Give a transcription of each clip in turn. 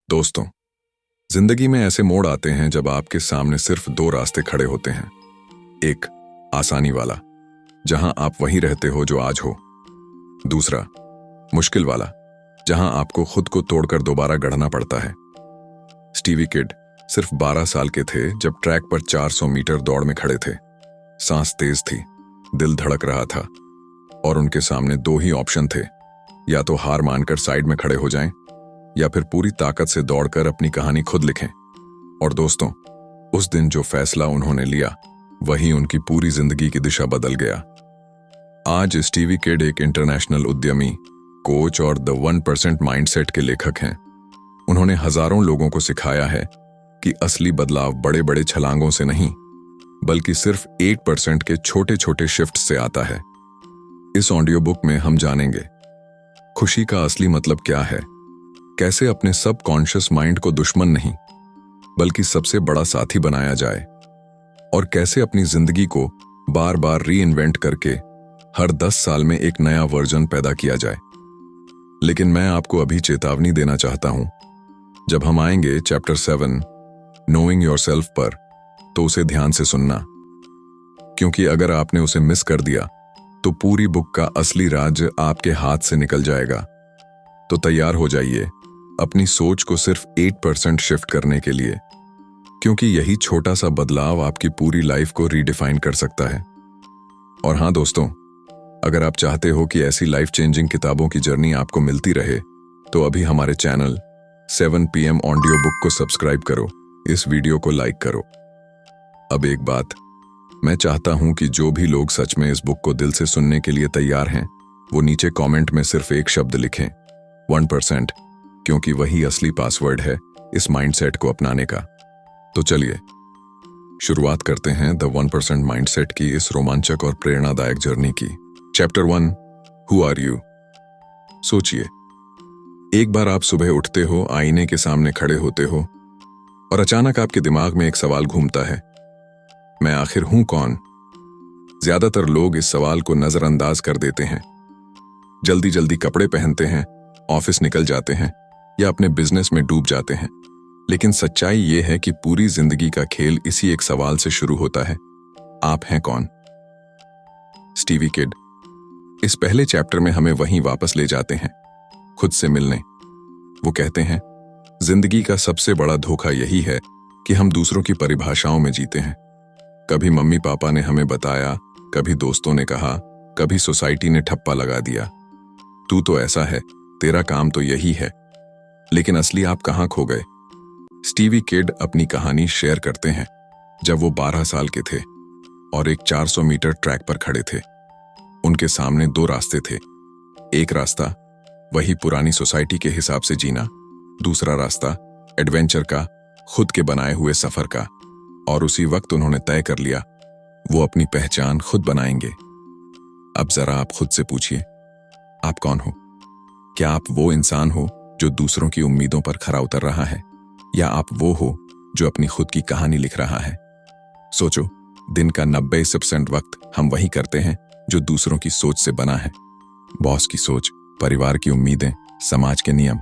दोस्तों, जिंदगी में ऐसे मोड़ आते हैं जब आपके सामने सिर्फ दो रास्ते खड़े होते हैं। एक, आसानी वाला, जहां आप वहीं रहते हो जो आज हो। दूसरा, मुश्किल वाला, जहां आपको खुद को तोड़कर दोबारा गढ़ना पड़ता है। स्टीवी किड सिर्फ 12 साल के थे जब ट्रैक पर 400 मीटर दौड़ में खड़े थे। सांस तेज थी, दिल धड़क रहा था और उनके सामने दो ही ऑप्शन थे, या तो हार मानकर साइड में खड़े हो जाएं या फिर पूरी ताकत से दौड़कर अपनी कहानी खुद लिखें। और दोस्तों, उस दिन जो फैसला उन्होंने लिया वही उनकी पूरी जिंदगी की दिशा बदल गया। आज स्टीवी किड एक इंटरनेशनल उद्यमी, कोच और द 1% माइंडसेट के लेखक हैं। उन्होंने हजारों लोगों को सिखाया है कि असली बदलाव बड़े बड़े छलांगों से नहीं, बल्कि सिर्फ 1% के छोटे छोटे शिफ्ट से आता है। इस ऑडियो बुक में हम जानेंगे खुशी का असली मतलब क्या है, कैसे अपने सबकॉन्शियस माइंड को दुश्मन नहीं बल्कि सबसे बड़ा साथी बनाया जाए, और कैसे अपनी जिंदगी को बार बार री इन्वेंट करके हर 10 साल में एक नया वर्जन पैदा किया जाए। लेकिन मैं आपको अभी चेतावनी देना चाहता हूं, जब हम आएंगे चैप्टर 7 नोइंग योरसेल्फ पर, तो उसे ध्यान से सुनना, क्योंकि अगर आपने उसे मिस कर दिया तो पूरी बुक का असली राज आपके हाथ से निकल जाएगा। तो तैयार हो जाइए अपनी सोच को सिर्फ 8% शिफ्ट करने के लिए, क्योंकि यही छोटा सा बदलाव आपकी पूरी लाइफ को रीडिफाइन कर सकता है। और हाँ दोस्तों, अगर आप चाहते हो कि ऐसी लाइफ चेंजिंग किताबों की जर्नी आपको मिलती रहे, तो अभी हमारे चैनल 7 PM ऑडियो बुक को सब्सक्राइब करो, इस वीडियो को लाइक करो। अब एक बात, मैं चाहता हूं कि जो भी लोग सच में इस बुक को दिल से सुनने के लिए तैयार हैं, वो नीचे कमेंट में सिर्फ एक शब्द लिखें, 1%, क्योंकि वही असली पासवर्ड है इस माइंडसेट को अपनाने का। तो चलिए शुरुआत करते हैं द 1% माइंडसेट की इस रोमांचक और प्रेरणादायक जर्नी की। Chapter 1, who are you. सोचिए, एक बार आप सुबह उठते हो, आईने के सामने खड़े होते हो और अचानक आपके दिमाग में एक सवाल घूमता है, मैं आखिर हूं कौन? ज्यादातर लोग इस सवाल को नजरअंदाज कर देते हैं, जल्दी जल्दी कपड़े पहनते हैं, ऑफिस निकल जाते हैं या अपने बिजनेस में डूब जाते हैं। लेकिन सच्चाई यह है कि पूरी जिंदगी का खेल इसी एक सवाल से शुरू होता है, आप हैं कौन? स्टीवी किड इस पहले चैप्टर में हमें वहीं वापस ले जाते हैं, खुद से मिलने। वो कहते हैं, जिंदगी का सबसे बड़ा धोखा यही है कि हम दूसरों की परिभाषाओं में जीते हैं। कभी मम्मी पापा ने हमें बताया, कभी दोस्तों ने कहा, कभी सोसाइटी ने ठप्पा लगा दिया, तू तो ऐसा है, तेरा काम तो यही है। लेकिन असली आप कहां खो गए? स्टीवी किड अपनी कहानी शेयर करते हैं जब वो 12 साल के थे और एक 400 मीटर ट्रैक पर खड़े थे। उनके सामने दो रास्ते थे। एक रास्ता वही पुरानी सोसाइटी के हिसाब से जीना, दूसरा रास्ता एडवेंचर का, खुद के बनाए हुए सफर का। और उसी वक्त उन्होंने तय कर लिया, वो अपनी पहचान खुद बनाएंगे। अब जरा आप खुद से पूछिए, आप कौन हो? क्या आप वो इंसान हो जो दूसरों की उम्मीदों पर खरा उतर रहा है, या आप वो हो जो अपनी खुद की कहानी लिख रहा है? सोचो, दिन का 90% वक्त हम वही करते हैं जो दूसरों की सोच से बना है। बॉस की सोच, परिवार की उम्मीदें, समाज के नियम।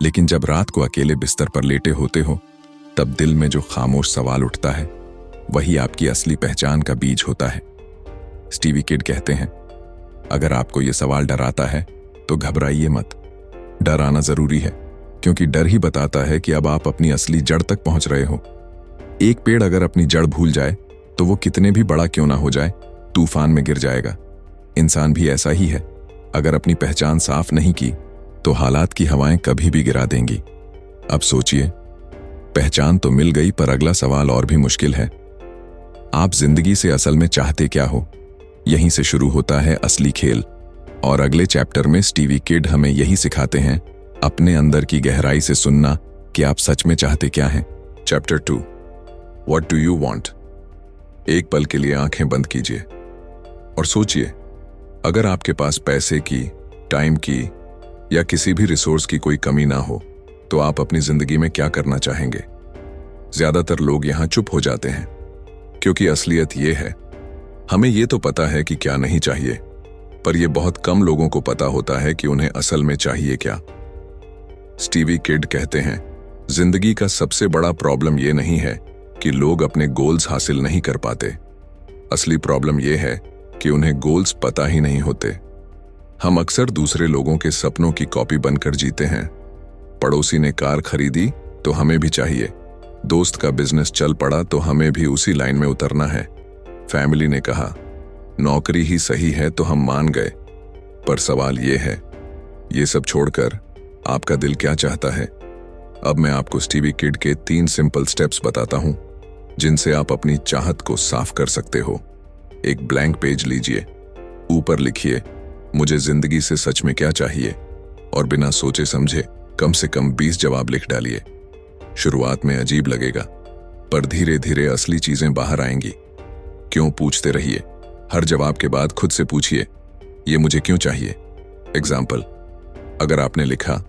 लेकिन जब रात को अकेले बिस्तर पर लेटे होते हो, तब दिल में जो खामोश सवाल उठता है, वही आपकी असली पहचान का बीज होता है। स्टीवी किड कहते हैं, अगर आपको यह सवाल डराता है तो घबराइए मत। डर आना जरूरी है, क्योंकि डर ही बताता है कि अब आप अपनी असली जड़ तक पहुंच रहे हो। एक पेड़ अगर अपनी जड़ भूल जाए तो वो कितने भी बड़ा क्यों ना हो जाए, तूफान में गिर जाएगा। इंसान भी ऐसा ही है, अगर अपनी पहचान साफ नहीं की तो हालात की हवाएं कभी भी गिरा देंगी। अब सोचिए, पहचान तो मिल गई, पर अगला सवाल और भी मुश्किल है। आप जिंदगी से असल में चाहते क्या हो? यहीं से शुरू होता है असली खेल। और अगले चैप्टर में स्टीवी किड हमें यही सिखाते हैं, अपने अंदर की गहराई से सुनना कि आप सच में चाहते क्या हैं। Chapter 2, what do you want. एक पल के लिए आंखें बंद कीजिए और सोचिए, अगर आपके पास पैसे की, टाइम की या किसी भी रिसोर्स की कोई कमी ना हो, तो आप अपनी जिंदगी में क्या करना चाहेंगे? ज्यादातर लोग यहां चुप हो जाते हैं, क्योंकि असलियत यह है, हमें यह तो पता है कि क्या नहीं चाहिए, पर यह बहुत कम लोगों को पता होता है कि उन्हें असल में चाहिए क्या। स्टीवी किड कहते हैं, जिंदगी का सबसे बड़ा प्रॉब्लम ये नहीं है कि लोग अपने गोल्स हासिल नहीं कर पाते। असली प्रॉब्लम ये है कि उन्हें गोल्स पता ही नहीं होते। हम अक्सर दूसरे लोगों के सपनों की कॉपी बनकर जीते हैं। पड़ोसी ने कार खरीदी तो हमें भी चाहिए, दोस्त का बिजनेस चल पड़ा तो हमें भी उसी लाइन में उतरना है। फैमिली ने कहा नौकरी ही सही है तो हम मान गए। पर सवाल ये है, ये सब छोड़कर आपका दिल क्या चाहता है? अब मैं आपको स्टीवी किड के 3 सिंपल स्टेप्स बताता हूं जिनसे आप अपनी चाहत को साफ कर सकते हो। एक ब्लैंक पेज लीजिए, ऊपर लिखिए मुझे जिंदगी से सच में क्या चाहिए, और बिना सोचे समझे कम से कम 20 जवाब लिख डालिए। शुरुआत में अजीब लगेगा, पर धीरे धीरे असली चीजें बाहर आएंगी। क्यों पूछते रहिए, हर जवाब के बाद खुद से पूछिए ये मुझे क्यों चाहिए। एग्जाम्पल, अगर आपने लिखा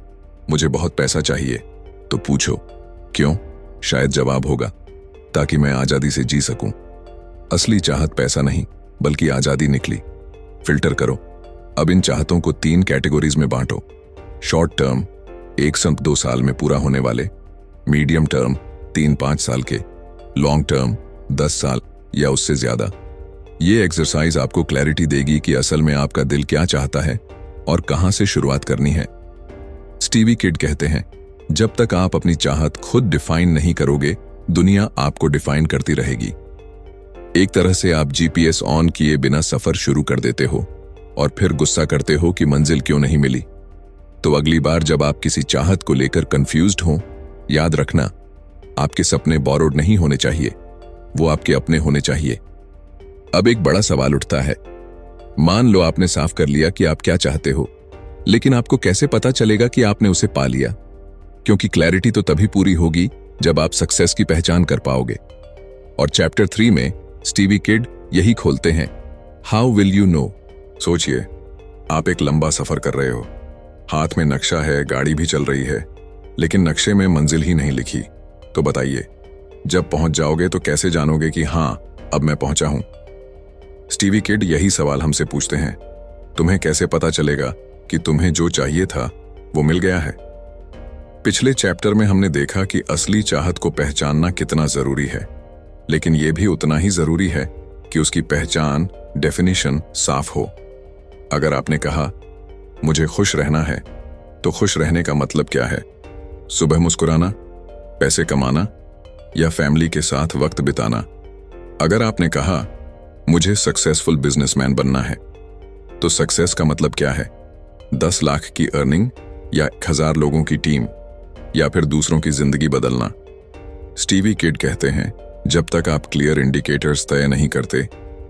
मुझे बहुत पैसा चाहिए तो पूछो क्यों, शायद जवाब होगा ताकि मैं आजादी से जी सकूं। असली चाहत पैसा नहीं बल्कि आजादी निकली। फिल्टर करो। अब इन चाहतों को 3 कैटेगरीज में बांटो। शॉर्ट टर्म 1 से 2 साल में पूरा होने वाले, मीडियम टर्म 3-5 साल के, लॉन्ग टर्म 10 साल या उससे ज्यादा। ये एक्सरसाइज आपको क्लैरिटी देगी कि असल में आपका दिल क्या चाहता है और कहां से शुरुआत करनी है। स्टीवी किड कहते हैं जब तक आप अपनी चाहत खुद डिफाइन नहीं करोगे, दुनिया आपको डिफाइन करती रहेगी। एक तरह से आप जीपीएस ऑन किए बिना सफर शुरू कर देते हो और फिर गुस्सा करते हो कि मंजिल क्यों नहीं मिली। तो अगली बार जब आप किसी चाहत को लेकर कंफ्यूज्ड हो, याद रखना आपके सपने बोरोड नहीं होने चाहिए, वो आपके अपने होने चाहिए। अब एक बड़ा सवाल उठता है, मान लो आपने साफ कर लिया कि आप क्या चाहते हो, लेकिन आपको कैसे पता चलेगा कि आपने उसे पा लिया? क्योंकि क्लैरिटी तो तभी पूरी होगी जब आप सक्सेस की पहचान कर पाओगे। और चैप्टर 3 में स्टीवी किड यही खोलते हैं, हाउ विल यू नो। सोचिए, आप एक लंबा सफर कर रहे हो, हाथ में नक्शा है, गाड़ी भी चल रही है, लेकिन नक्शे में मंजिल ही नहीं लिखी। तो बताइए, जब पहुंच जाओगे तो कैसे जानोगे कि हां अब मैं पहुंचा हूं? स्टीवी किड यही सवाल हमसे पूछते हैं, तुम्हें कैसे पता चलेगा कि तुम्हें जो चाहिए था वो मिल गया है? पिछले चैप्टर में हमने देखा कि असली चाहत को पहचानना कितना जरूरी है, लेकिन यह भी उतना ही जरूरी है कि उसकी पहचान, डेफिनेशन साफ हो। अगर आपने कहा मुझे खुश रहना है, तो खुश रहने का मतलब क्या है? सुबह मुस्कुराना, पैसे कमाना या फैमिली के साथ वक्त बिताना? अगर आपने कहा मुझे सक्सेसफुल बिजनेसमैन बनना है, तो सक्सेस का मतलब क्या है? 10 लाख की अर्निंग या 1000 लोगों की टीम या फिर दूसरों की जिंदगी बदलना? स्टीवी किड कहते हैं जब तक आप क्लियर इंडिकेटर्स तय नहीं करते,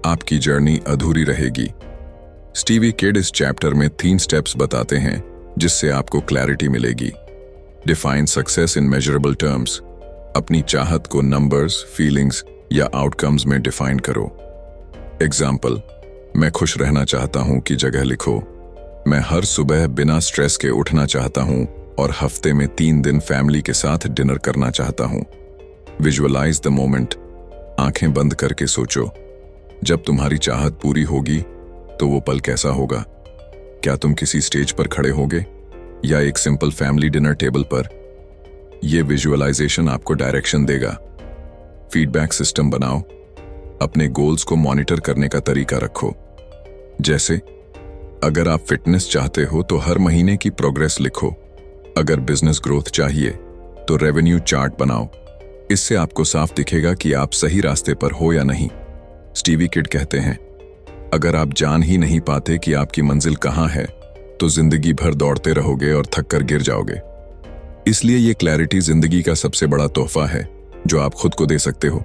आपकी जर्नी अधूरी रहेगी। स्टीवी किड इस चैप्टर में 3 स्टेप्स बताते हैं जिससे आपको क्लैरिटी मिलेगी। Define success in measurable terms. अपनी चाहत को नंबर्स, फीलिंग्स या आउटकम्स में डिफाइन करो। एग्जाम्पल, मैं खुश रहना चाहता हूं की जगह लिखो मैं हर सुबह बिना स्ट्रेस के उठना चाहता हूं और हफ्ते में 3 दिन फैमिली के साथ डिनर करना चाहता हूं। Visualise the moment. आंखें बंद करके सोचो, जब तुम्हारी चाहत पूरी होगी तो वो पल कैसा होगा? क्या तुम किसी स्टेज पर खड़े होगे या एक सिंपल फैमिली डिनर टेबल पर? यह विजुअलाइजेशन आपको डायरेक्शन देगा। फीडबैक सिस्टम बनाओ। अपने गोल्स को मॉनिटर करने का तरीका रखो। जैसे अगर आप फिटनेस चाहते हो तो हर महीने की प्रोग्रेस लिखो। अगर बिजनेस ग्रोथ चाहिए तो रेवेन्यू चार्ट बनाओ। इससे आपको साफ दिखेगा कि आप सही रास्ते पर हो या नहीं। स्टीवी किड कहते हैं अगर आप जान ही नहीं पाते कि आपकी मंजिल कहां है, तो जिंदगी भर दौड़ते रहोगे और थक कर गिर जाओगे। इसलिए ये क्लैरिटी जिंदगी का सबसे बड़ा तोहफा है जो आप खुद को दे सकते हो।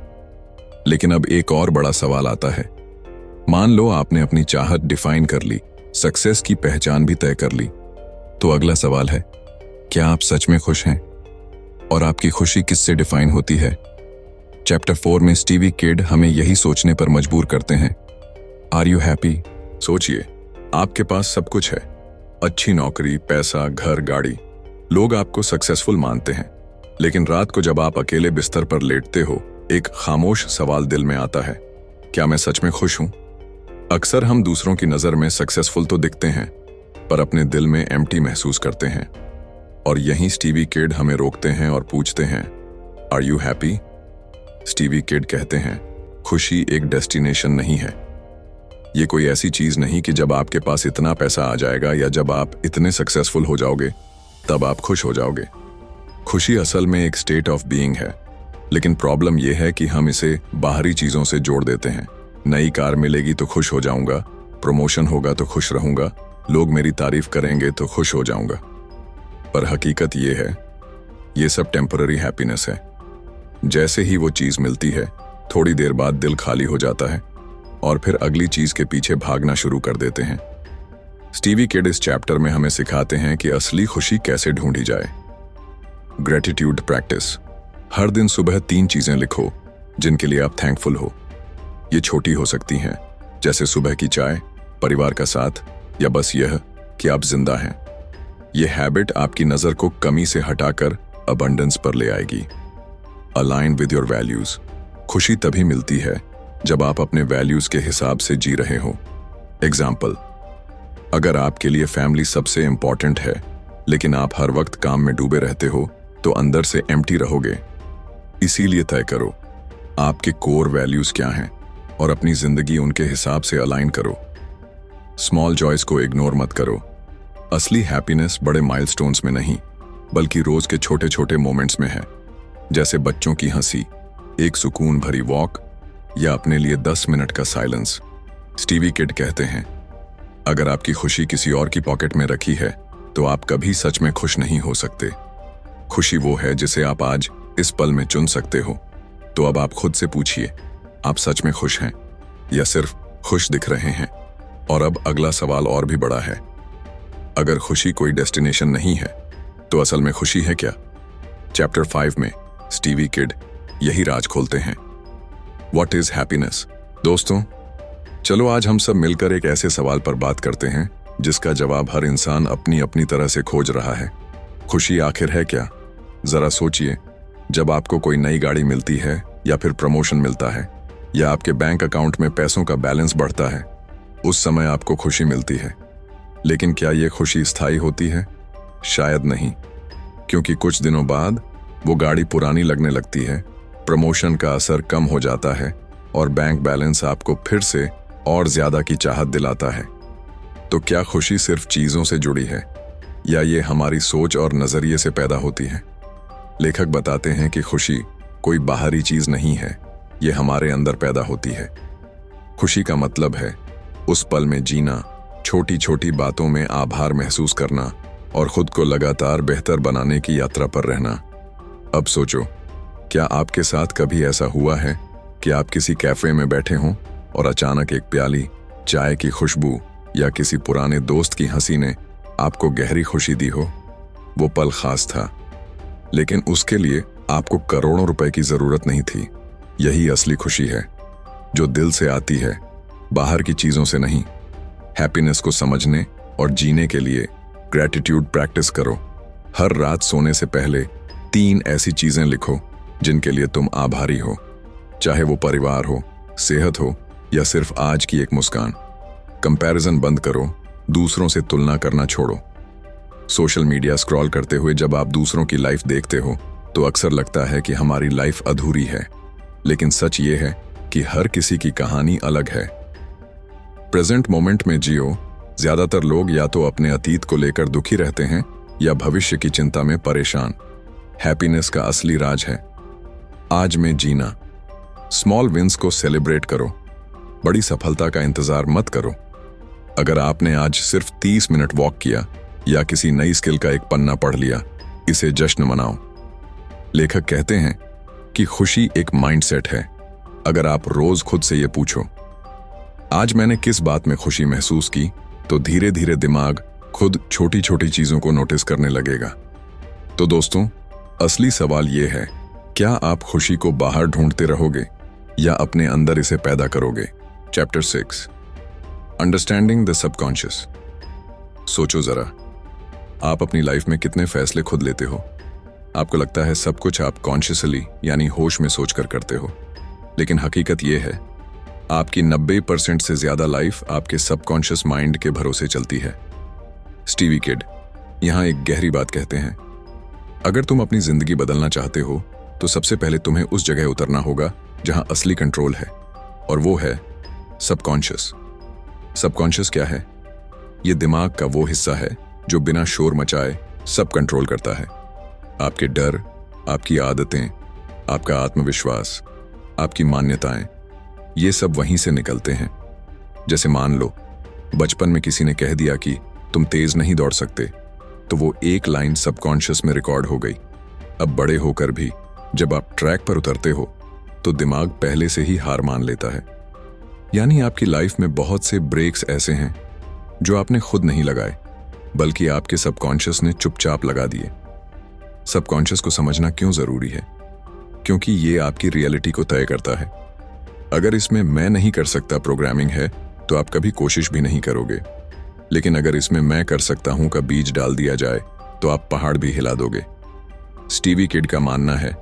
लेकिन अब एक और बड़ा सवाल आता है। मान लो आपने अपनी चाहत डिफाइन कर ली, सक्सेस की पहचान भी तय कर ली, तो अगला सवाल है, क्या आप सच में खुश हैं? और आपकी खुशी किससे डिफाइन होती है? चैप्टर 4 में स्टीवी किड हमें यही सोचने पर मजबूर करते हैं। Are you happy? सोचिए, आपके पास सब कुछ है, अच्छी नौकरी, पैसा, घर, गाड़ी। लोग आपको सक्सेसफुल मानते हैं, लेकिन रात को जब आप अकेले बिस्तर पर लेटते हो, एक खामोश सवाल दिल में आता है, क्या मैं सच में खुश हूं? अक्सर हम दूसरों की नजर में सक्सेसफुल तो दिखते हैं, पर अपने दिल में एम्प्टी महसूस करते हैं। और यहीं स्टीवी किड हमें रोकते हैं और पूछते हैं, are you happy? Stevie Kid कहते हैं, खुशी एक डेस्टिनेशन नहीं है। ये कोई ऐसी चीज नहीं कि जब आपके पास इतना पैसा आ जाएगा या जब आप इतने सक्सेसफुल हो जाओगे तब आप खुश हो जाओगे। खुशी असल में एक स्टेट ऑफ बीइंग है, लेकिन प्रॉब्लम यह है कि हम इसे बाहरी चीजों से जोड़ देते हैं। नई कार मिलेगी तो खुश हो जाऊंगा, प्रमोशन होगा तो खुश रहूंगा, लोग मेरी तारीफ करेंगे तो खुश हो जाऊंगा। पर हकीकत यह है, ये सब टेम्पररी हैप्पीनेस है। जैसे ही वो चीज मिलती है, थोड़ी देर बाद दिल खाली हो जाता है और फिर अगली चीज के पीछे भागना शुरू कर देते हैं। स्टीवी किड इस चैप्टर में हमें सिखाते हैं कि असली खुशी कैसे ढूंढी जाए। Gratitude practice. हर दिन सुबह 3 चीजें लिखो जिनके लिए आप थैंकफुल हो। ये छोटी हो सकती हैं, जैसे सुबह की चाय, परिवार का साथ, या बस यह कि आप जिंदा हैं। ये हैबिट आपकी नजर को कमी से हटाकर अबंडेंस पर ले आएगी। Align with your values. खुशी तभी मिलती है जब आप अपने वैल्यूज के हिसाब से जी रहे हो। एग्जाम्पल, अगर आपके लिए फैमिली सबसे इंपॉर्टेंट है लेकिन आप हर वक्त काम में डूबे रहते हो तो अंदर से एम्प्टी रहोगे। इसीलिए तय करो आपके कोर वैल्यूज क्या हैं और अपनी जिंदगी उनके हिसाब से अलाइन करो। स्मॉल जॉयज को इग्नोर मत करो। असली हैप्पीनेस बड़े माइलस्टोन्स में नहीं बल्कि रोज के छोटे छोटे मोमेंट्स में है, जैसे बच्चों की हंसी, एक सुकून भरी वॉक या अपने लिए 10 मिनट का साइलेंस। स्टीवी किड कहते हैं, अगर आपकी खुशी किसी और की पॉकेट में रखी है तो आप कभी सच में खुश नहीं हो सकते। खुशी वो है जिसे आप आज इस पल में चुन सकते हो। तो अब आप खुद से पूछिए, आप सच में खुश हैं या सिर्फ खुश दिख रहे हैं? और अब अगला सवाल और भी बड़ा है, अगर खुशी कोई डेस्टिनेशन नहीं है तो असल में खुशी है क्या? चैप्टर 5 में स्टीवी किड यही राज खोलते हैं। What is happiness? दोस्तों, चलो आज हम सब मिलकर एक ऐसे सवाल पर बात करते हैं जिसका जवाब हर इंसान अपनी अपनी तरह से खोज रहा है। खुशी आखिर है क्या? जरा सोचिए, जब आपको कोई नई गाड़ी मिलती है या फिर प्रमोशन मिलता है या आपके बैंक अकाउंट में पैसों का बैलेंस बढ़ता है, उस समय आपको खुशी मिलती है। लेकिन क्या यह खुशी स्थायी होती है? शायद नहीं, क्योंकि कुछ दिनों बाद वो गाड़ी पुरानी लगने लगती है, प्रमोशन का असर कम हो जाता है और बैंक बैलेंस आपको फिर से और ज्यादा की चाहत दिलाता है। तो क्या खुशी सिर्फ चीजों से जुड़ी है या ये हमारी सोच और नजरिए से पैदा होती है? लेखक बताते हैं कि खुशी कोई बाहरी चीज नहीं है, ये हमारे अंदर पैदा होती है। खुशी का मतलब है उस पल में जीना, छोटी छोटी बातों में आभार महसूस करना और खुद को लगातार बेहतर बनाने की यात्रा पर रहना। अब सोचो, क्या आपके साथ कभी ऐसा हुआ है कि आप किसी कैफे में बैठे हों और अचानक एक प्याली चाय की खुशबू या किसी पुराने दोस्त की हंसी ने आपको गहरी खुशी दी हो? वो पल खास था, लेकिन उसके लिए आपको करोड़ों रुपए की जरूरत नहीं थी। यही असली खुशी है, जो दिल से आती है, बाहर की चीजों से नहीं। हैप्पीनेस को समझने और जीने के लिए ग्रेटिट्यूड प्रैक्टिस करो। हर रात सोने से पहले 3 ऐसी चीजें लिखो जिनके लिए तुम आभारी हो, चाहे वो परिवार हो, सेहत हो या सिर्फ आज की एक मुस्कान। कंपैरिजन बंद करो, दूसरों से तुलना करना छोड़ो। सोशल मीडिया स्क्रॉल करते हुए जब आप दूसरों की लाइफ देखते हो तो अक्सर लगता है कि हमारी लाइफ अधूरी है, लेकिन सच ये है कि हर किसी की कहानी अलग है। प्रेजेंट मोमेंट में जियो। ज्यादातर लोग या तो अपने अतीत को लेकर दुखी रहते हैं या भविष्य की चिंता में परेशान। हैप्पीनेस का असली राज है आज में जीना। स्मॉल विंस को सेलिब्रेट करो, बड़ी सफलता का इंतजार मत करो। अगर आपने आज सिर्फ 30 मिनट वॉक किया या किसी नई स्किल का एक पन्ना पढ़ लिया, इसे जश्न मनाओ। लेखक कहते हैं कि खुशी एक माइंडसेट है। अगर आप रोज खुद से ये पूछो, आज मैंने किस बात में खुशी महसूस की, तो धीरे धीरे दिमाग खुद छोटी छोटी चीजों को नोटिस करने लगेगा। तो दोस्तों, असली सवाल ये है, क्या आप खुशी को बाहर ढूंढते रहोगे या अपने अंदर इसे पैदा करोगे? Chapter 6, understanding the subconscious. सोचो जरा, आप अपनी लाइफ में कितने फैसले खुद लेते हो? आपको लगता है सब कुछ आप कॉन्शियसली यानी होश में सोचकर करते हो, लेकिन हकीकत यह है आपकी 90% से ज्यादा लाइफ आपके सबकॉन्शियस माइंड के भरोसे चलती है। स्टीवी किड यहाँ एक गहरी बात कहते हैं, अगर तुम अपनी जिंदगी बदलना चाहते हो तो सबसे पहले तुम्हें उस जगह उतरना होगा जहां असली कंट्रोल है, और वो है सबकॉन्शियस। सबकॉन्शियस क्या है? ये दिमाग का वो हिस्सा है जो बिना शोर मचाए सब कंट्रोल करता है। आपके डर, आपकी आदतें, आपका आत्मविश्वास, आपकी मान्यताएं, ये सब वहीं से निकलते हैं। जैसे मान लो बचपन में किसी ने कह दिया कि तुम तेज नहीं दौड़ सकते, तो वो एक लाइन सबकॉन्शियस में रिकॉर्ड हो गई। अब बड़े होकर भी जब आप ट्रैक पर उतरते हो तो दिमाग पहले से ही हार मान लेता है। यानी आपकी लाइफ में बहुत से ब्रेक्स ऐसे हैं जो आपने खुद नहीं लगाए, बल्कि आपके सबकॉन्शियस ने चुपचाप लगा दिए। सबकॉन्शियस को समझना क्यों जरूरी है? क्योंकि ये आपकी रियलिटी को तय करता है। अगर इसमें मैं नहीं कर सकता प्रोग्रामिंग है तो आप कभी कोशिश भी नहीं करोगे, लेकिन अगर इसमें मैं कर सकता हूं का बीज डाल दिया जाए तो आप पहाड़ भी हिला दोगे। स्टीवी किड का मानना है,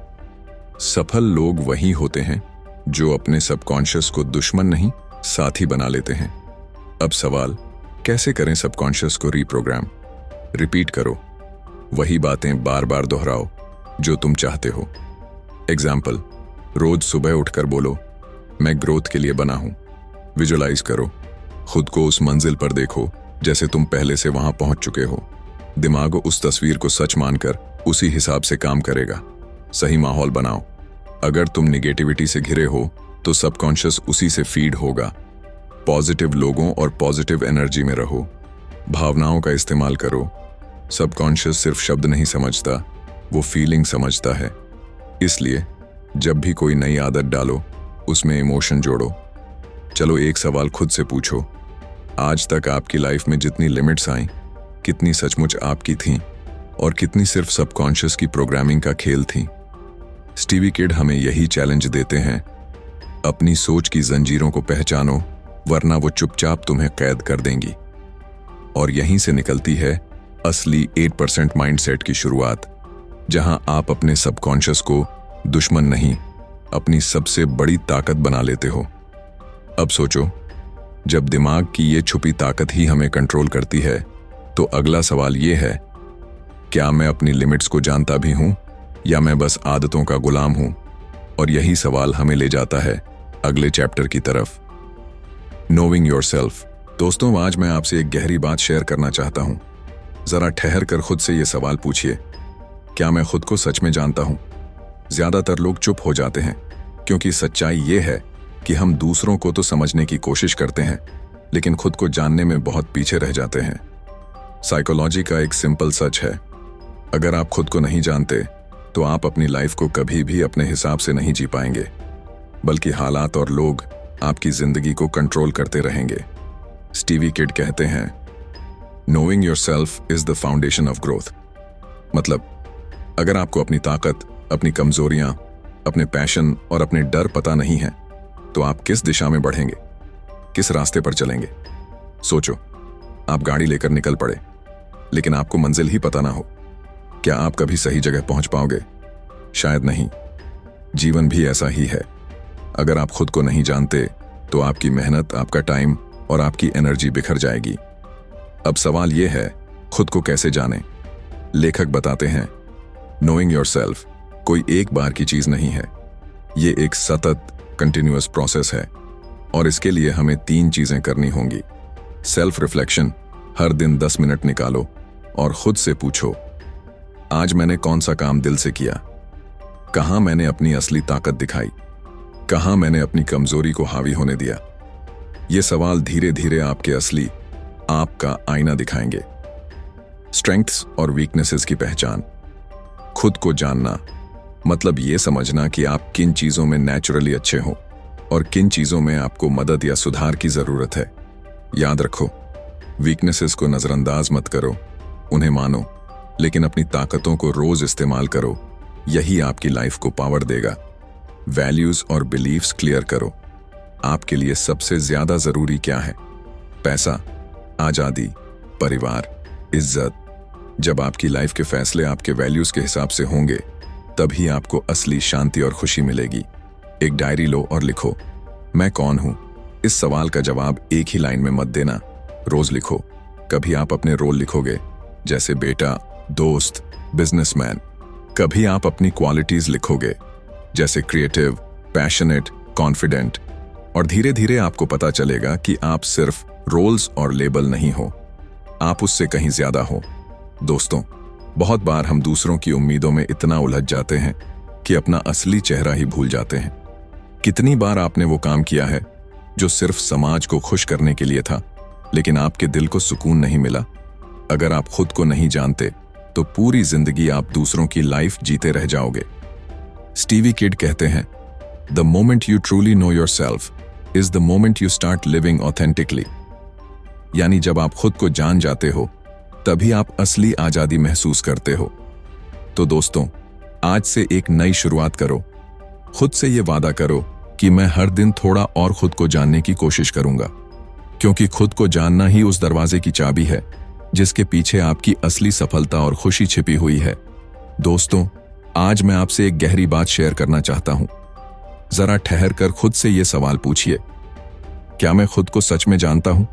सफल लोग वही होते हैं जो अपने सबकॉन्शियस को दुश्मन नहीं साथी बना लेते हैं। अब सवाल, कैसे करें सबकॉन्शियस को रीप्रोग्राम? रिपीट करो, वही बातें बार बार दोहराओ जो तुम चाहते हो। एग्जाम्पल, रोज सुबह उठकर बोलो, मैं ग्रोथ के लिए बना हूं। विजुअलाइज करो, खुद को उस मंजिल पर देखो जैसे तुम पहले से वहां पहुंच चुके हो। दिमाग उस तस्वीर को सच मानकर उसी हिसाब से काम करेगा। सही माहौल बनाओ। अगर तुम निगेटिविटी से घिरे हो तो सबकॉन्शियस उसी से फीड होगा। पॉजिटिव लोगों और पॉजिटिव एनर्जी में रहो। भावनाओं का इस्तेमाल करो। सबकॉन्शियस सिर्फ शब्द नहीं समझता, वो फीलिंग समझता है। इसलिए जब भी कोई नई आदत डालो उसमें इमोशन जोड़ो। चलो एक सवाल खुद से पूछो, आज तक आपकी लाइफ में जितनी लिमिट्स आईं, कितनी सचमुच आपकी थीं और कितनी सिर्फ सबकॉन्शियस की प्रोग्रामिंग का खेल थी? स्टीवी किड हमें यही चैलेंज देते हैं, अपनी सोच की जंजीरों को पहचानो, वरना वो चुपचाप तुम्हें कैद कर देंगी। और यहीं से निकलती है असली 8% माइंडसेट की शुरुआत, जहां आप अपने सबकॉन्शियस को दुश्मन नहीं, अपनी सबसे बड़ी ताकत बना लेते हो। अब सोचो, जब दिमाग की ये छुपी ताकत ही हमें कंट्रोल करती है, तो अगला सवाल ये है, क्या मैं अपनी लिमिट्स को जानता भी हूं या मैं बस आदतों का गुलाम हूं? और यही सवाल हमें ले जाता है अगले चैप्टर की तरफ, नोइंग योरसेल्फ। दोस्तों, आज मैं आपसे एक गहरी बात शेयर करना चाहता हूं। जरा ठहर कर खुद से ये सवाल पूछिए, क्या मैं खुद को सच में जानता हूं? ज्यादातर लोग चुप हो जाते हैं, क्योंकि सच्चाई ये है कि हम दूसरों को तो समझने की कोशिश करते हैं, लेकिन खुद को जानने में बहुत पीछे रह जाते हैं। साइकोलॉजी का एक सिंपल सच है, अगर आप खुद को नहीं जानते तो आप अपनी लाइफ को कभी भी अपने हिसाब से नहीं जी पाएंगे, बल्कि हालात और लोग आपकी जिंदगी को कंट्रोल करते रहेंगे। स्टीवी किड कहते हैं, knowing yourself is the foundation of growth. मतलब, अगर आपको अपनी ताकत, अपनी कमजोरियां, अपने पैशन और अपने डर पता नहीं है, तो आप किस दिशा में बढ़ेंगे, किस रास्ते पर चलेंगे? सोचो, आप गाड़ी लेकर निकल पड़े, लेकिन आपको मंजिल ही पता ना हो, क्या आप कभी सही जगह पहुंच पाओगे? शायद नहीं। जीवन भी ऐसा ही है, अगर आप खुद को नहीं जानते तो आपकी मेहनत, आपका टाइम और आपकी एनर्जी बिखर जाएगी। अब सवाल यह है, खुद को कैसे जानें? लेखक बताते हैं, नोइंग योरसेल्फ कोई एक बार की चीज नहीं है, ये एक सतत कंटिन्यूअस प्रोसेस है, और इसके लिए हमें 3 चीजें करनी होंगी। सेल्फ रिफ्लेक्शन, हर दिन 10 मिनट निकालो और खुद से पूछो, आज मैंने कौन सा काम दिल से किया? कहां मैंने अपनी असली ताकत दिखाई? कहां मैंने अपनी कमजोरी को हावी होने दिया? ये सवाल धीरे धीरे आपके असली आपका आईना दिखाएंगे। स्ट्रेंथ्स और वीकनेसेस की पहचान। खुद को जानना मतलब ये समझना कि आप किन चीजों में नेचुरली अच्छे हो और किन चीजों में आपको मदद या सुधार की जरूरत है। याद रखो, वीकनेसेस को नजरअंदाज मत करो, उन्हें मानो, लेकिन अपनी ताकतों को रोज इस्तेमाल करो। यही आपकी लाइफ को पावर देगा। वैल्यूज और बिलीव्स क्लियर करो। आपके लिए सबसे ज्यादा जरूरी क्या है? पैसा, आजादी, परिवार, इज्जत। जब आपकी लाइफ के फैसले आपके वैल्यूज के हिसाब से होंगे, तभी आपको असली शांति और खुशी मिलेगी। एक डायरी लो और लिखो, मैं कौन हूं? इस सवाल का जवाब एक ही लाइन में मत देना, रोज लिखो। कभी आप अपने रोल लिखोगे, जैसे बेटा, दोस्त, बिजनेसमैन, कभी आप अपनी क्वालिटीज लिखोगे, जैसे क्रिएटिव, पैशनेट, कॉन्फिडेंट, और धीरे धीरे आपको पता चलेगा कि आप सिर्फ रोल्स और लेबल नहीं हो, आप उससे कहीं ज्यादा हो। दोस्तों, बहुत बार हम दूसरों की उम्मीदों में इतना उलझ जाते हैं कि अपना असली चेहरा ही भूल जाते हैं। कितनी बार आपने वो काम किया है जो सिर्फ समाज को खुश करने के लिए था, लेकिन आपके दिल को सुकून नहीं मिला? अगर आप खुद को नहीं जानते तो पूरी जिंदगी आप दूसरों की लाइफ जीते रह जाओगे। स्टीवी किड कहते हैं, the moment you truly know your self is the moment you start living authentically. यानी जब आप खुद को जान जाते हो तभी आप असली आजादी महसूस करते हो। तो दोस्तों, आज से एक नई शुरुआत करो। खुद से ये वादा करो कि मैं हर दिन थोड़ा और खुद को जानने की कोशिश करूंगा, क्योंकि खुद को जानना ही उस दरवाजे की चाबी है जिसके पीछे आपकी असली सफलता और खुशी छिपी हुई है। दोस्तों, आज मैं आपसे एक गहरी बात शेयर करना चाहता हूं। जरा ठहर कर खुद से यह सवाल पूछिए, क्या मैं खुद को सच में जानता हूं?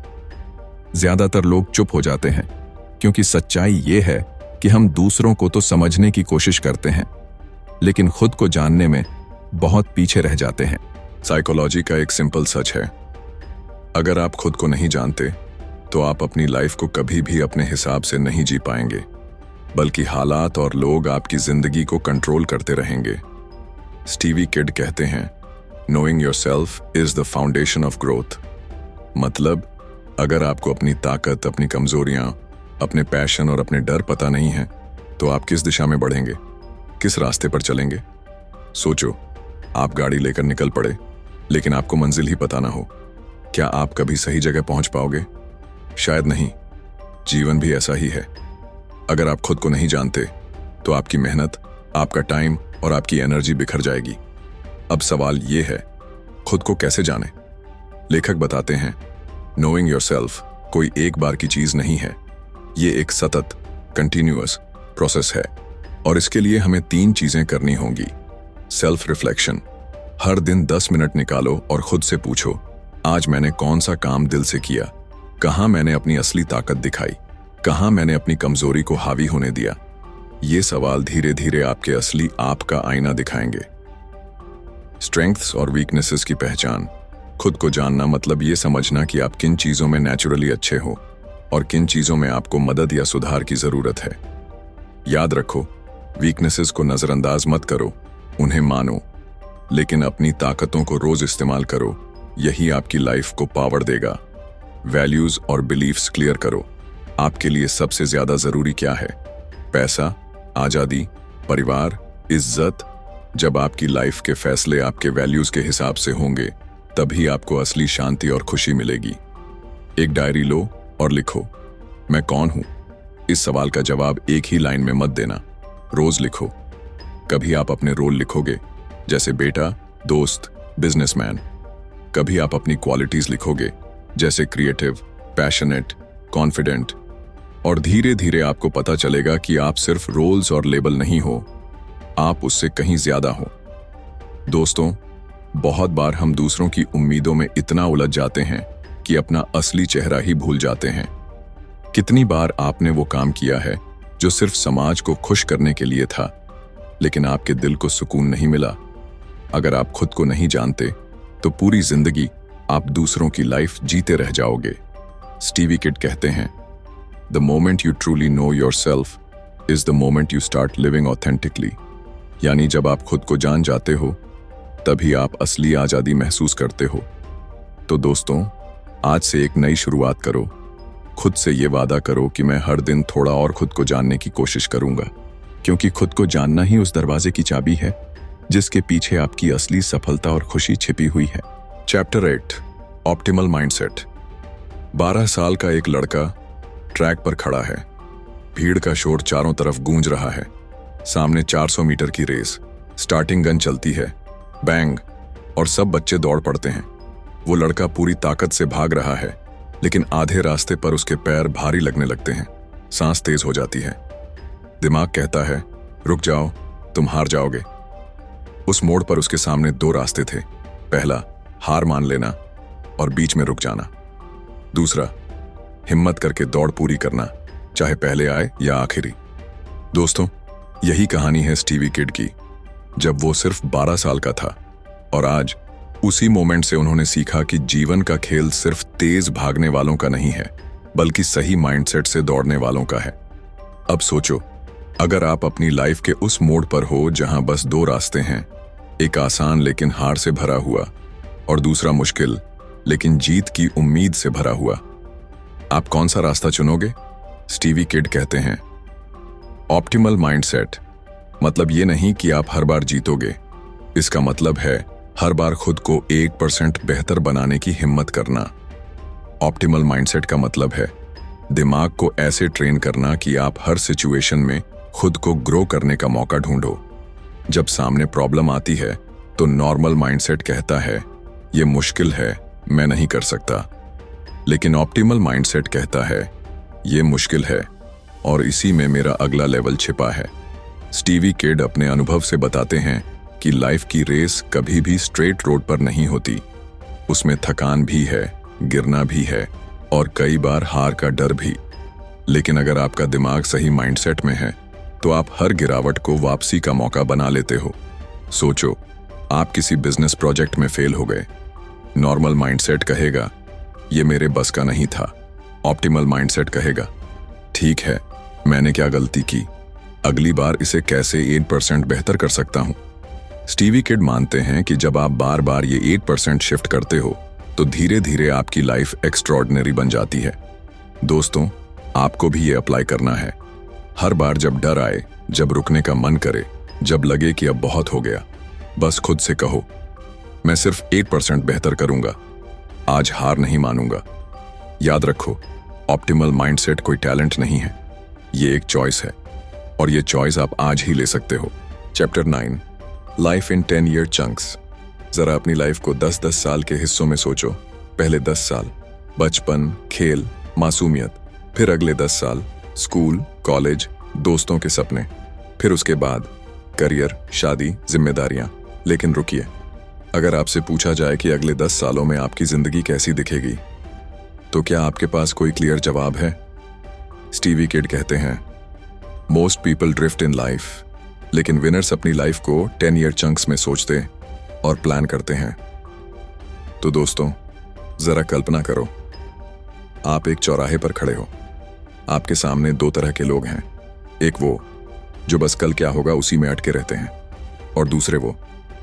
ज्यादातर लोग चुप हो जाते हैं, क्योंकि सच्चाई ये है कि हम दूसरों को तो समझने की कोशिश करते हैं, लेकिन खुद को जानने में बहुत पीछे रह जाते हैं। साइकोलॉजी का एक सिंपल सच है, अगर आप खुद को नहीं जानते तो आप अपनी लाइफ को कभी भी अपने हिसाब से नहीं जी पाएंगे, बल्कि हालात और लोग आपकी जिंदगी को कंट्रोल करते रहेंगे। स्टीवी किड कहते हैं, knowing yourself is the foundation of growth. मतलब, अगर आपको अपनी ताकत, अपनी कमजोरियां, अपने पैशन और अपने डर पता नहीं है तो आप किस दिशा में बढ़ेंगे, किस रास्ते पर चलेंगे? सोचो, आप गाड़ी लेकर निकल पड़े, लेकिन आपको मंजिल ही पता ना हो, क्या आप कभी सही जगह पहुंच पाओगे? शायद नहीं। जीवन भी ऐसा ही है। अगर आप खुद को नहीं जानते तो आपकी मेहनत, आपका टाइम और आपकी एनर्जी बिखर जाएगी। अब सवाल ये है, खुद को कैसे जाने? लेखक बताते हैं, नोइंग योरसेल्फ कोई एक बार की चीज नहीं है, ये एक सतत, कंटिन्यूअस प्रोसेस है, और इसके लिए हमें 3 चीजें करनी होंगी। सेल्फ रिफ्लेक्शन, हर दिन 10 मिनट निकालो और खुद से पूछो, आज मैंने कौन सा काम दिल से किया, कहां मैंने अपनी असली ताकत दिखाई, कहां मैंने अपनी कमजोरी को हावी होने दिया। ये सवाल धीरे धीरे आपके असली आप का आईना दिखाएंगे। स्ट्रेंथ्स और वीकनेसेस की पहचान, खुद को जानना मतलब ये समझना कि आप किन चीजों में नेचुरली अच्छे हो और किन चीजों में आपको मदद या सुधार की जरूरत है। याद रखो, वीकनेसेस को नजरअंदाज मत करो, उन्हें मानो, लेकिन अपनी ताकतों को रोज इस्तेमाल करो, यही आपकी लाइफ को पावर देगा। वैल्यूज और बिलीफ्स क्लियर करो, आपके लिए सबसे ज्यादा जरूरी क्या है? पैसा, आजादी, परिवार, इज्जत? जब आपकी लाइफ के फैसले आपके वैल्यूज के हिसाब से होंगे, तभी आपको असली शांति और खुशी मिलेगी। एक डायरी लो और लिखो, मैं कौन हूं? इस सवाल का जवाब एक ही लाइन में मत देना, रोज लिखो। कभी आप अपने रोल लिखोगे, जैसे बेटा, दोस्त, बिजनेसमैन। कभी आप अपनी क्वालिटीज लिखोगे, जैसे क्रिएटिव, पैशनेट, कॉन्फिडेंट, और धीरे धीरे आपको पता चलेगा कि आप सिर्फ रोल्स और लेबल नहीं हो, आप उससे कहीं ज्यादा हो। दोस्तों, बहुत बार हम दूसरों की उम्मीदों में इतना उलझ जाते हैं कि अपना असली चेहरा ही भूल जाते हैं। कितनी बार आपने वो काम किया है जो सिर्फ समाज को खुश करने के लिए था, लेकिन आपके दिल को सुकून नहीं मिला? अगर आप खुद को नहीं जानते तो पूरी जिंदगी आप दूसरों की लाइफ जीते रह जाओगे। स्टीवी किड कहते हैं, the moment you truly no yourself is the moment you start living authentically. यानी जब आप खुद को जान जाते हो तभी आप असली आजादी महसूस करते हो। तो दोस्तों, आज से एक नई शुरुआत करो। खुद से ये वादा करो कि मैं हर दिन थोड़ा और खुद को जानने की कोशिश करूंगा, क्योंकि खुद को जानना ही उस दरवाजे की चाबी है जिसके पीछे आपकी असली सफलता और खुशी छिपी हुई है। Chapter 8, optimal mindset. 12 साल का एक लड़का ट्रैक पर खड़ा है। भीड़ का शोर चारों तरफ गूंज रहा है। सामने 400 मीटर की रेस, स्टार्टिंग गन चलती है, बैंग, और सब बच्चे दौड़ पड़ते हैं। वो लड़का पूरी ताकत से भाग रहा है, लेकिन आधे रास्ते पर उसके पैर भारी लगने लगते हैं, सांस तेज हो जाती है। दिमाग कहता है, रुक जाओ, तुम हार जाओगे। उस मोड़ पर उसके सामने 2 रास्ते थे। पहला, हार मान लेना और बीच में रुक जाना। दूसरा, हिम्मत करके दौड़ पूरी करना, चाहे पहले आए या आखिरी। दोस्तों, यही कहानी है स्टीवी किड की, जब वो सिर्फ 12 साल का था और आज उसी मोमेंट से उन्होंने सीखा कि जीवन का खेल सिर्फ तेज भागने वालों का नहीं है, बल्कि सही माइंडसेट से दौड़ने वालों का है। अब सोचो, अगर आप अपनी लाइफ के उस मोड़ पर हो जहां बस दो रास्ते हैं, एक आसान लेकिन हार से भरा हुआ और दूसरा मुश्किल लेकिन जीत की उम्मीद से भरा हुआ, आप कौन सा रास्ता चुनोगे? स्टीवी किड कहते हैं, ऑप्टिमल माइंडसेट मतलब ये नहीं कि आप हर बार जीतोगे, इसका मतलब है हर बार खुद को 1% बेहतर बनाने की हिम्मत करना। ऑप्टिमल माइंडसेट का मतलब है दिमाग को ऐसे ट्रेन करना कि आप हर सिचुएशन में खुद को ग्रो करने का मौका ढूंढो। जब सामने प्रॉब्लम आती है तो नॉर्मल माइंडसेट कहता है ये मुश्किल है, मैं नहीं कर सकता, लेकिन ऑप्टिमल माइंडसेट कहता है ये मुश्किल है और इसी में मेरा अगला लेवल छिपा है। स्टीवी किड अपने अनुभव से बताते हैं कि लाइफ की रेस कभी भी स्ट्रेट रोड पर नहीं होती, उसमें थकान भी है, गिरना भी है और कई बार हार का डर भी। लेकिन अगर आपका दिमाग सही माइंडसेट में है तो आप हर गिरावट को वापसी का मौका बना लेते हो। सोचो, आप किसी बिजनेस प्रोजेक्ट में फेल हो गए, नॉर्मल माइंडसेट कहेगा ये मेरे बस का नहीं था, ऑप्टिमल माइंडसेट कहेगा ठीक है, मैंने क्या गलती की, अगली बार इसे कैसे 8% बेहतर कर सकता हूं। स्टीवी किड मानते हैं कि जब आप बार बार ये 8% शिफ्ट करते हो तो धीरे धीरे आपकी लाइफ एक्स्ट्रॉर्डिनरी बन जाती है। दोस्तों, आपको भी ये अप्लाई करना है। हर बार जब डर आए, जब रुकने का मन करे, जब लगे कि अब बहुत हो गया, बस खुद से कहो मैं सिर्फ 8% बेहतर करूंगा, आज हार नहीं मानूंगा। याद रखो, ऑप्टिमल माइंडसेट कोई टैलेंट नहीं है, ये एक चॉइस है और ये चॉइस आप आज ही ले सकते हो। Chapter 9, life in 10 year chunks. जरा अपनी लाइफ को 10-10 साल के हिस्सों में सोचो। पहले 10 साल बचपन, खेल, मासूमियत, फिर अगले 10 साल स्कूल, कॉलेज, दोस्तों के सपने, फिर उसके बाद करियर, शादी, जिम्मेदारियां। लेकिन रुकिए, अगर आपसे पूछा जाए कि अगले 10 सालों में आपकी जिंदगी कैसी दिखेगी, तो क्या आपके पास कोई क्लियर जवाब है? स्टीवी किड कहते हैं, most people drift in life, लेकिन विनर्स अपनी लाइफ को 10 ईयर चंक्स में सोचते और प्लान करते हैं। तो दोस्तों, जरा कल्पना करो, आप एक चौराहे पर खड़े हो, आपके सामने दो तरह के लोग हैं। एक वो जो बस कल क्या होगा उसी में अटके रहते हैं, और दूसरे वो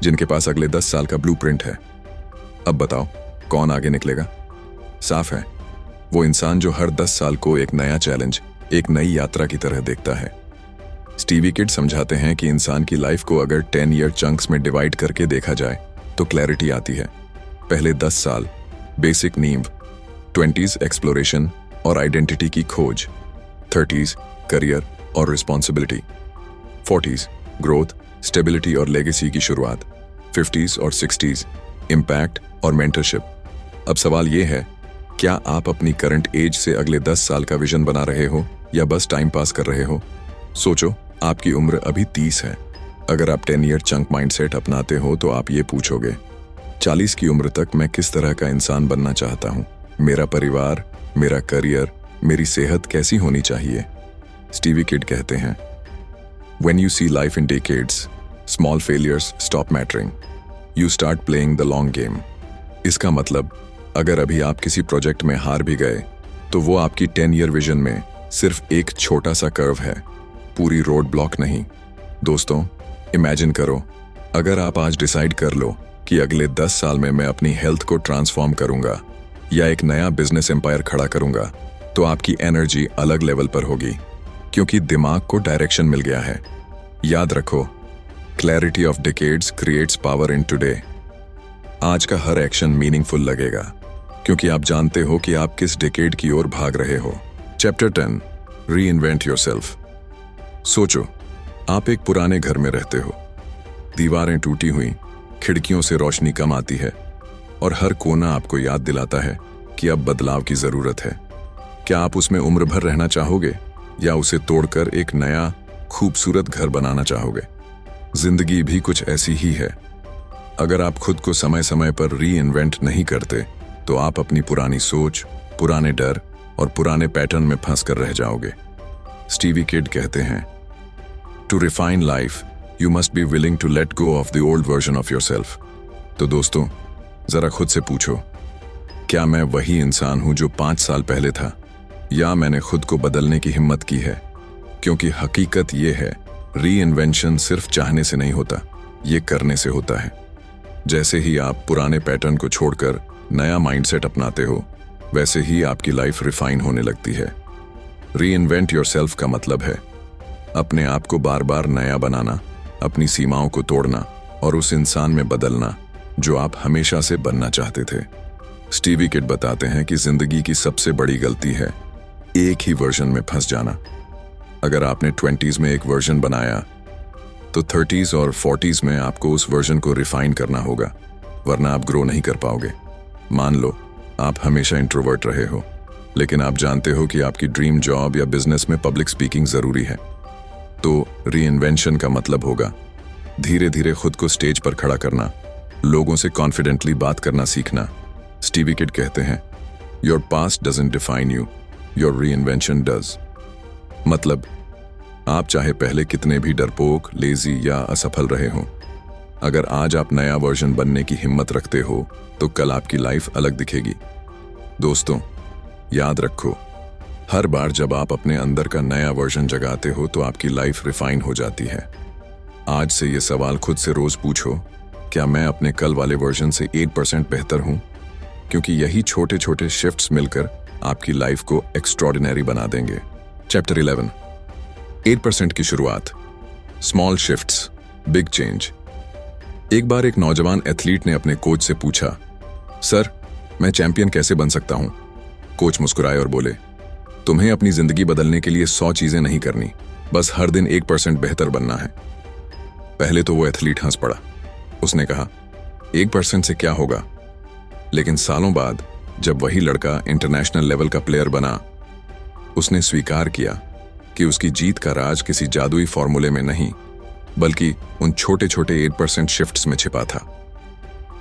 जिनके पास अगले 10 साल का ब्लूप्रिंट है। अब बताओ कौन आगे निकलेगा? साफ है, वो इंसान जो हर 10 साल को एक नया चैलेंज, एक नई यात्रा की तरह देखता है। स्टीवी किड समझाते हैं कि इंसान की लाइफ को अगर 10 ईयर चंक्स में डिवाइड करके देखा जाए तो क्लैरिटी आती है। पहले 10 साल बेसिक नींव, 20s एक्सप्लोरेशन और आइडेंटिटी की खोज, 30s करियर और रिस्पॉन्सिबिलिटी, 40s ग्रोथ, स्टेबिलिटी और लेगेसी की शुरुआत, 50s और 60s इम्पैक्ट और मेंटरशिप। अब सवाल ये है, क्या आप अपनी करंट एज से अगले 10 साल का विजन बना रहे हो या बस टाइम पास कर रहे हो? सोचो, आपकी उम्र अभी 30 है। अगर आप 10 ईयर चंक माइंडसेट अपनाते हो तो आप ये पूछोगे, 40 की उम्र तक मैं किस तरह का इंसान बनना चाहता हूँ? मेरा परिवार, मेरा करियर, मेरी सेहत कैसी होनी चाहिए? स्टीवी किड कहते हैं, When you see life in decades, small failures stop mattering. You start playing the long game. इसका मतलब, अगर अभी आप किसी प्रोजेक्ट में हार भी गए तो वो आपकी 10 ईयर विजन में सिर्फ एक छोटा सा कर्व है, पूरी रोड ब्लॉक नहीं। दोस्तों, इमेजिन करो, अगर आप आज डिसाइड कर लो कि अगले 10 साल में मैं अपनी हेल्थ को ट्रांसफॉर्म करूंगा या एक नया बिजनेस एम्पायर खड़ा करूंगा, तो आपकी एनर्जी अलग लेवल पर होगी, क्योंकि दिमाग को डायरेक्शन मिल गया है। याद रखो, clarity of decades creates power in today. आज का हर एक्शन मीनिंगफुल लगेगा क्योंकि आप जानते हो कि आप किस डिकेड की ओर भाग रहे हो। Chapter 10, reinvent yourself. सोचो, आप एक पुराने घर में रहते हो, दीवारें टूटी हुई, खिड़कियों से रोशनी कम आती है और हर कोना आपको याद दिलाता है कि अब बदलाव की जरूरत है। क्या आप उसमें उम्र भर रहना चाहोगे या उसे तोड़कर एक नया खूबसूरत घर बनाना चाहोगे? जिंदगी भी कुछ ऐसी ही है। अगर आप खुद को समय समय पर रीइन्वेंट नहीं करते तो आप अपनी पुरानी सोच, पुराने डर और पुराने पैटर्न में फंस कर रह जाओगे। स्टीवी किड कहते हैं, To refine life, you must be willing to let go of the old version of yourself. तो दोस्तों, जरा खुद से पूछो, क्या मैं वही इंसान हूं जो 5 साल पहले था, या मैंने खुद को बदलने की हिम्मत की है? क्योंकि हकीकत ये है, री-इन्वेंशन सिर्फ चाहने से नहीं होता, ये करने से होता है। जैसे ही आप पुराने पैटर्न को छोड़कर नया माइंडसेट अपनाते हो, वैसे ही आपकी लाइफ रिफाइन होने लगती है। री-इन्वेंट योरसेल्फ का मतलब है अपने आप को बार बार नया बनाना, अपनी सीमाओं को तोड़ना और उस इंसान में बदलना जो आप हमेशा से बनना चाहते थे। स्टीवी किड बताते हैं कि जिंदगी की सबसे बड़ी गलती है एक ही वर्जन में फंस जाना। अगर आपने 20s में एक वर्जन बनाया, तो 30s और 40s में आपको उस वर्जन को रिफाइन करना होगा, वरना आप ग्रो नहीं कर पाओगे। मान लो आप हमेशा इंट्रोवर्ट रहे हो, लेकिन आप जानते हो कि आपकी ड्रीम जॉब या बिजनेस में पब्लिक स्पीकिंग जरूरी है, तो रीइन्वेंशन का मतलब होगा धीरे धीरे खुद को स्टेज पर खड़ा करना, लोगों से कॉन्फिडेंटली बात करना सीखना। स्टीवी किड कहते हैं, your past doesn't define you, your reinvention does. मतलब आप चाहे पहले कितने भी डरपोक, लेजी या असफल रहे हो, अगर आज आप नया वर्जन बनने की हिम्मत रखते हो तो कल आपकी लाइफ अलग दिखेगी। दोस्तों, याद रखो, हर बार जब आप अपने अंदर का नया वर्जन जगाते हो तो आपकी लाइफ रिफाइन हो जाती है। आज से ये सवाल खुद से रोज पूछो, क्या मैं अपने कल वाले वर्जन से 8% बेहतर हूं? क्योंकि यही छोटे छोटे शिफ्ट्स मिलकर आपकी लाइफ को एक्स्ट्रॉर्डिनरी बना देंगे। चैप्टर 11, 8% की शुरुआत। Small shifts, big change. एक बार एक नौजवान एथलीट ने अपने कोच से पूछा, सर, मैं चैंपियन कैसे बन सकता हूं? कोच मुस्कुराए और बोले, तुम्हें अपनी जिंदगी बदलने के लिए 100 चीजें नहीं करनी, बस हर दिन 1% बेहतर बनना है। पहले तो वो एथलीट हंस पड़ा। उसने कहा, 1% से क्या होगा? लेकिन सालों बाद जब वही लड़का इंटरनेशनल लेवल का प्लेयर बना, उसने स्वीकार किया कि उसकी जीत का राज किसी जादुई फॉर्मूले में नहीं, बल्कि उन छोटे छोटे 8% शिफ्ट्स में छिपा था।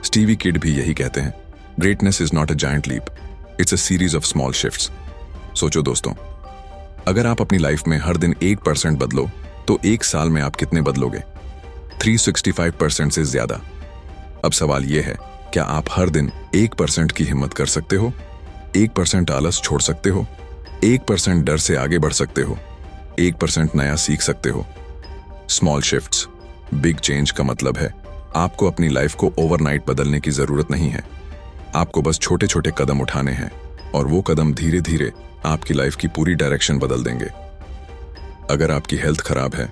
स्टीवी किड भी यही कहते हैं, greatness is not a giant leap, it's a series of small shifts. सोचो दोस्तों, अगर आप अपनी लाइफ में हर दिन 1% बदलो तो एक साल में आप कितने बदलोगे? 365% से ज्यादा। अब सवाल यह है, क्या आप हर दिन 1% की हिम्मत कर सकते हो? 1% आलस छोड़ सकते हो? 1% डर से आगे बढ़ सकते हो? 1% नया सीख सकते हो? स्मॉल शिफ्ट्स, बिग चेंज का मतलब है आपको अपनी लाइफ को ओवरनाइट बदलने की जरूरत नहीं है। आपको बस छोटे छोटे कदम उठाने हैं और वो कदम धीरे धीरे आपकी लाइफ की पूरी डायरेक्शन बदल देंगे। अगर आपकी हेल्थ खराब है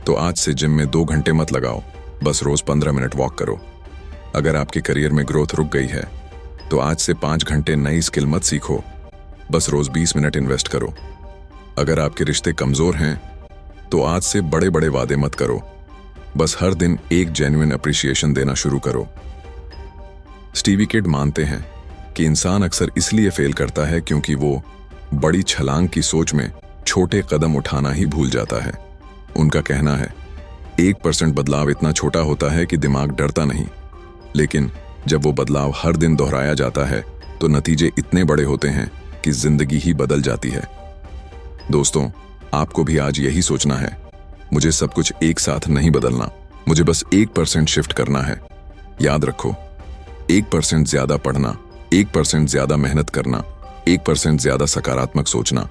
तो आज से जिम में 2 घंटे मत लगाओ, बस रोज 15 मिनट वॉक करो। अगर आपके करियर में ग्रोथ रुक गई है तो आज से 5 घंटे नई स्किल मत सीखो, बस रोज 20 मिनट इन्वेस्ट करो। अगर आपके रिश्ते कमजोर हैं तो आज से बड़े बड़े वादे मत करो, बस हर दिन एक जेन्युइन अप्रिसिएशन देना शुरू करो। स्टीवी किड मानते हैं कि इंसान अक्सर इसलिए फेल करता है क्योंकि वो बड़ी छलांग की सोच में छोटे कदम उठाना ही भूल जाता है। उनका कहना है, 1% बदलाव इतना छोटा होता है कि दिमाग डरता नहीं, लेकिन जब वो बदलाव हर दिन दोहराया जाता है तो नतीजे इतने बड़े होते हैं कि जिंदगी ही बदल जाती है। दोस्तों, आपको भी आज यही सोचना है, मुझे सब कुछ एक साथ नहीं बदलना, मुझे बस 1% शिफ्ट करना है। याद रखो, 1% ज्यादा पढ़ना, 1% ज्यादा मेहनत करना, 1% ज्यादा सकारात्मक सोचना,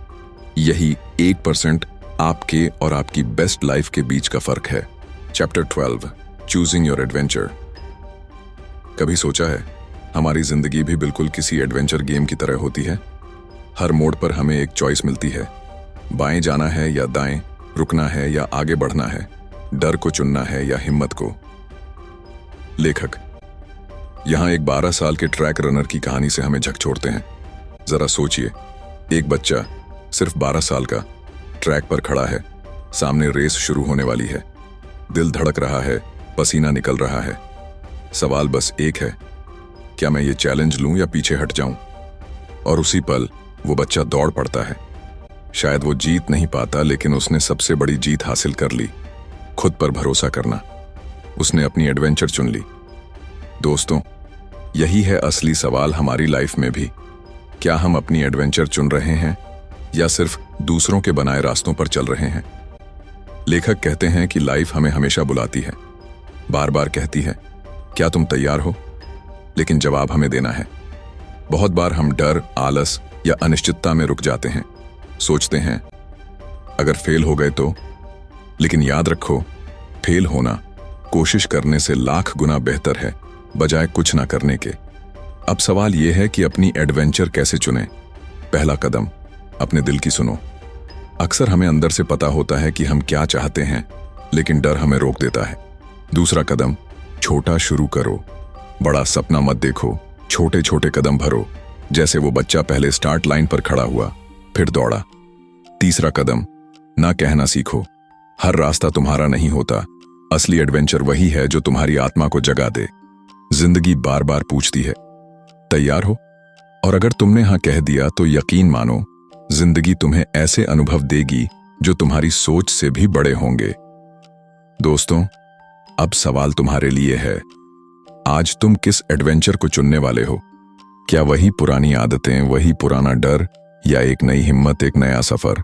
यही 1% आपके और आपकी बेस्ट लाइफ के बीच का फर्क है। Chapter 12, choosing your adventure. कभी सोचा है, हमारी जिंदगी भी बिल्कुल किसी एडवेंचर गेम की तरह होती है। हर मोड़ पर हमें एक चॉइस मिलती है, बाएं जाना है या दाएं, रुकना है या आगे बढ़ना है, डर को चुनना है या हिम्मत को। लेखक यहां एक 12 साल के ट्रैक रनर की कहानी से हमें झकझोरते हैं। जरा सोचिए, एक बच्चा सिर्फ 12 साल का ट्रैक पर खड़ा है, सामने रेस शुरू होने वाली है, दिल धड़क रहा है, पसीना निकल रहा है। सवाल बस एक है, क्या मैं ये चैलेंज लूं या पीछे हट जाऊं? और उसी पल वो बच्चा दौड़ पड़ता है। शायद वो जीत नहीं पाता, लेकिन उसने सबसे बड़ी जीत हासिल कर ली, खुद पर भरोसा करना। उसने अपनी एडवेंचर चुन ली। दोस्तों, यही है असली सवाल हमारी लाइफ में भी। क्या हम अपनी एडवेंचर चुन रहे हैं या सिर्फ दूसरों के बनाए रास्तों पर चल रहे हैं? लेखक कहते हैं कि लाइफ हमें हमेशा बुलाती है, बार बार कहती है, क्या तुम तैयार हो? लेकिन जवाब हमें देना है। बहुत बार हम डर, आलस या अनिश्चितता में रुक जाते हैं। सोचते हैं अगर फेल हो गए तो। लेकिन याद रखो, फेल होना कोशिश करने से लाख गुना बेहतर है बजाय कुछ ना करने के। अब सवाल यह है कि अपनी एडवेंचर कैसे चुनें। पहला कदम, अपने दिल की सुनो। अक्सर हमें अंदर से पता होता है कि हम क्या चाहते हैं, लेकिन डर हमें रोक देता है। दूसरा कदम, छोटा शुरू करो। बड़ा सपना मत देखो, छोटे छोटे कदम भरो, जैसे वो बच्चा पहले स्टार्ट लाइन पर खड़ा हुआ, फिर दौड़ा। तीसरा कदम, ना कहना सीखो। हर रास्ता तुम्हारा नहीं होता। असली एडवेंचर वही है जो तुम्हारी आत्मा को जगा दे। जिंदगी बार बार पूछती है, तैयार हो? और अगर तुमने हाँ कह दिया तो यकीन मानो, जिंदगी तुम्हें ऐसे अनुभव देगी जो तुम्हारी सोच से भी बड़े होंगे। दोस्तों, अब सवाल तुम्हारे लिए है, आज तुम किस एडवेंचर को चुनने वाले हो? क्या वही पुरानी आदतें, वही पुराना डर, या एक नई हिम्मत, एक नया सफर?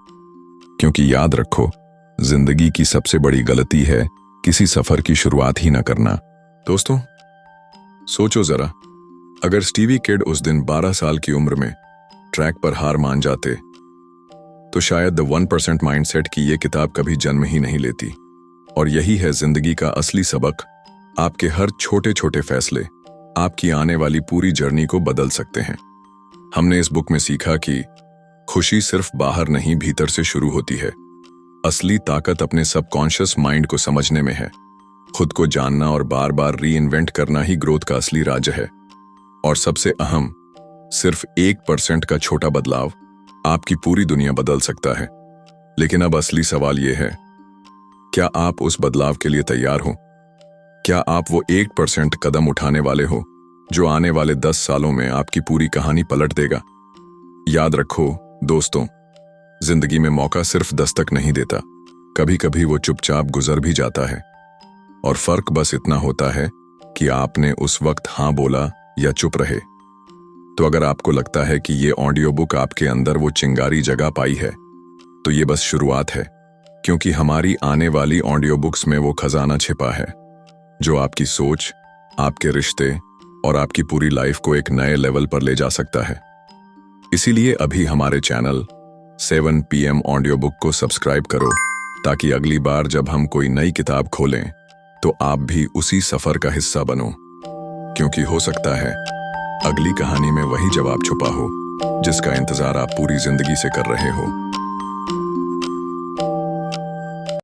क्योंकि याद रखो, जिंदगी की सबसे बड़ी गलती है किसी सफर की शुरुआत ही ना करना। दोस्तों, सोचो जरा, अगर स्टीवी किड उस दिन 12 साल की उम्र में ट्रैक पर हार मान जाते तो शायद द 1% माइंडसेट की ये किताब कभी जन्म ही नहीं लेती। और यही है जिंदगी का असली सबक। आपके हर छोटे छोटे फैसले आपकी आने वाली पूरी जर्नी को बदल सकते हैं। हमने इस बुक में सीखा कि खुशी सिर्फ बाहर नहीं, भीतर से शुरू होती है। असली ताकत अपने सबकॉन्शियस माइंड को समझने में है। खुद को जानना और बार बार री इन्वेंट करना ही ग्रोथ का असली राज है। और सबसे अहम, सिर्फ 1% का छोटा बदलाव आपकी पूरी दुनिया बदल सकता है। लेकिन अब असली सवाल यह है, क्या आप उस बदलाव के लिए तैयार हो? क्या आप वो 1% कदम उठाने वाले हो जो आने वाले 10 सालों में आपकी पूरी कहानी पलट देगा? याद रखो दोस्तों, जिंदगी में मौका सिर्फ दस्तक नहीं देता, कभी कभी वो चुपचाप गुजर भी जाता है। और फर्क बस इतना होता है कि आपने उस वक्त हाँ बोला या चुप रहे। तो अगर आपको लगता है कि ये ऑडियो बुक आपके अंदर वो चिंगारी जगह पाई है, तो ये बस शुरुआत है। क्योंकि हमारी आने वाली ऑडियो बुक्स में वो खजाना छिपा है जो आपकी सोच, आपके रिश्ते और आपकी पूरी लाइफ को एक नए लेवल पर ले जा सकता है। इसीलिए अभी हमारे चैनल 7 PM ऑडियो बुक को सब्सक्राइब करो, ताकि अगली बार जब हम कोई नई किताब खोलें तो आप भी उसी सफर का हिस्सा बनो। क्योंकि हो सकता है अगली कहानी में वही जवाब छुपा हो जिसका इंतजार आप पूरी जिंदगी से कर रहे हो।